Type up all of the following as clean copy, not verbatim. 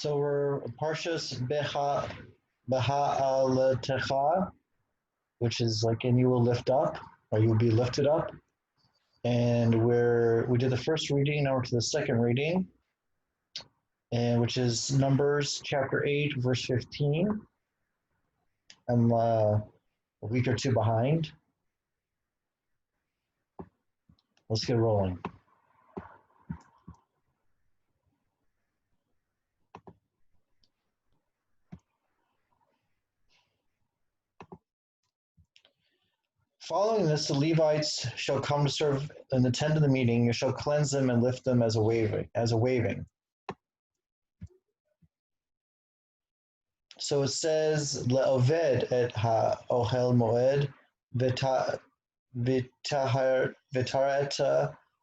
So we're Parshas Behaalotecha, which is like, and you will lift up, or you will be lifted up. And we did the first reading, now we're to the second reading, and which is Numbers chapter 8, verse 15. I'm a week or two behind. Let's get rolling. Following this, the Levites shall come to serve in the tent of the meeting. You shall cleanse them and lift them as a waving. So it says, Le'oved et ha'ohel moed v'tareta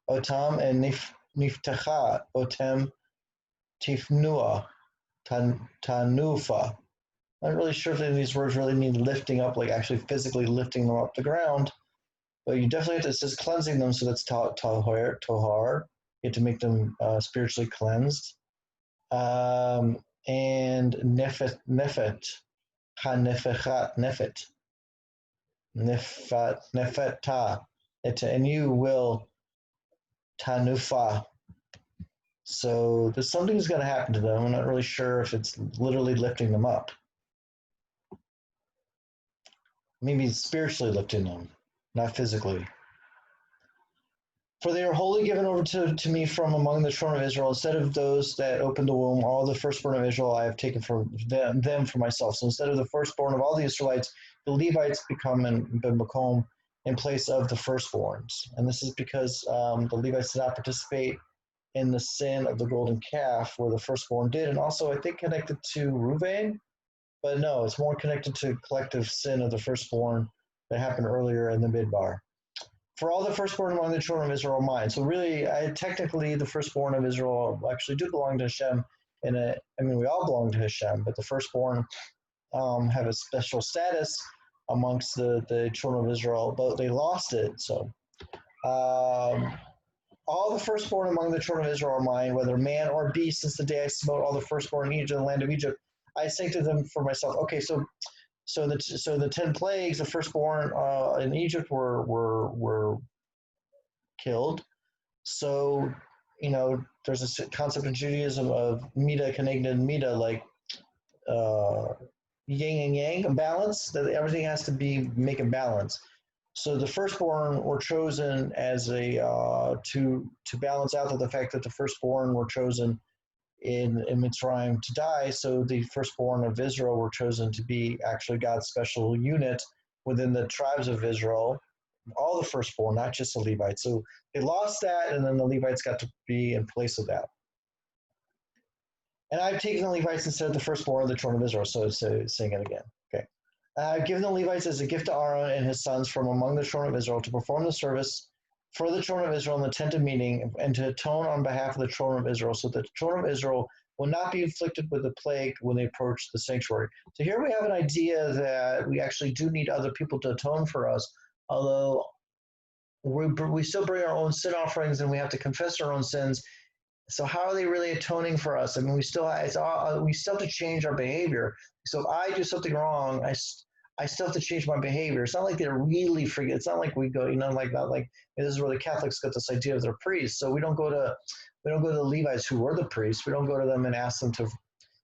otam and niftacha otem tifnua tanufa. I'm not really sure if any of these words really mean lifting up, like actually physically lifting them up the ground, but you definitely have to, it says cleansing them, so that's tohar. You have to make them spiritually cleansed. And nefet, nefeta, and you will tanufa. So there's something's going to happen to them. I'm not really sure if it's literally lifting them up. Maybe spiritually lifting them, not physically. For they are wholly given over to me from among the children of Israel. Instead of those that opened the womb, all the firstborn of Israel I have taken from them for myself. So instead of the firstborn of all the Israelites, the Levites become in place of the firstborns. And this is because the Levites did not participate in the sin of the golden calf, where the firstborn did. And also, I think, connected to Reuven, but no, it's more connected to collective sin of the firstborn that happened earlier in the Midbar. For all the firstborn among the children of Israel are mine. So really, technically, the firstborn of Israel actually do belong to Hashem. We all belong to Hashem, but the firstborn have a special status amongst the children of Israel, but they lost it. So all the firstborn among the children of Israel are mine, whether man or beast, since the day I smote all the firstborn in Egypt, the land of Egypt. I sanctified them for myself. Okay, so the 10 plagues, the firstborn in Egypt were killed. So, there's a concept in Judaism of mida connected mida, like yin and yang, a balance, that everything has to make a balance. So the firstborn were chosen as to balance out the fact that the firstborn were chosen in Mitzrayim to die, so the firstborn of Israel were chosen to be actually God's special unit within the tribes of Israel, all the firstborn, not just the Levites. So they lost that, and then the Levites got to be in place of that. And I've taken the Levites instead of the firstborn of the children of Israel, so saying it again. Okay. I've given the Levites as a gift to Aaron and his sons from among the children of Israel to perform the service for the children of Israel in the tent of meeting, and to atone on behalf of the children of Israel, so that the children of Israel will not be inflicted with the plague when they approach the sanctuary. So here we have an idea that we actually do need other people to atone for us, although we still bring our own sin offerings and we have to confess our own sins. So how are they really atoning for us? I mean, we still have to change our behavior. So if I do something wrong, I still have to change my behavior. It's not like they're really forget. It's not like we go, this is where the Catholics got this idea of their priests. So we don't go to the Levites who were the priests. We don't go to them and ask them to.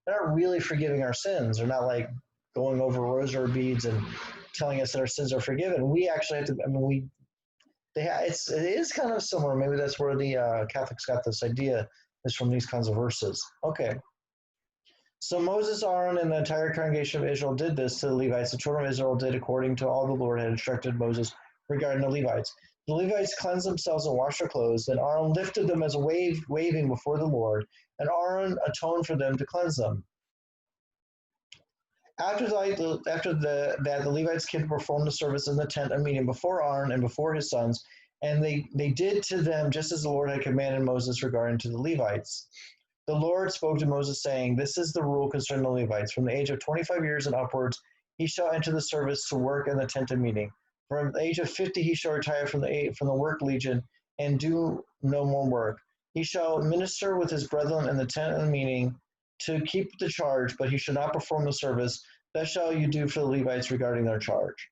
They're not really forgiving our sins. They're not like going over rosary beads and telling us that our sins are forgiven. We actually have to. It is kind of similar. Maybe that's where the Catholics got this idea, is from these kinds of verses. Okay. So Moses, Aaron, and the entire congregation of Israel did this to the Levites. The children of Israel did according to all the Lord had instructed Moses regarding the Levites. The Levites cleansed themselves and washed their clothes. Then Aaron lifted them as a waving before the Lord, and Aaron atoned for them to cleanse them. After that, the Levites came to perform the service in the tent of meeting before Aaron and before his sons, and they did to them just as the Lord had commanded Moses regarding to the Levites. The Lord spoke to Moses, saying, "This is the rule concerning the Levites. From the age of 25 years and upwards, he shall enter the service to work in the tent of meeting. From the age of 50, he shall retire from the work legion and do no more work. He shall minister with his brethren in the tent of meeting to keep the charge, but he should not perform the service. That shall you do for the Levites regarding their charge.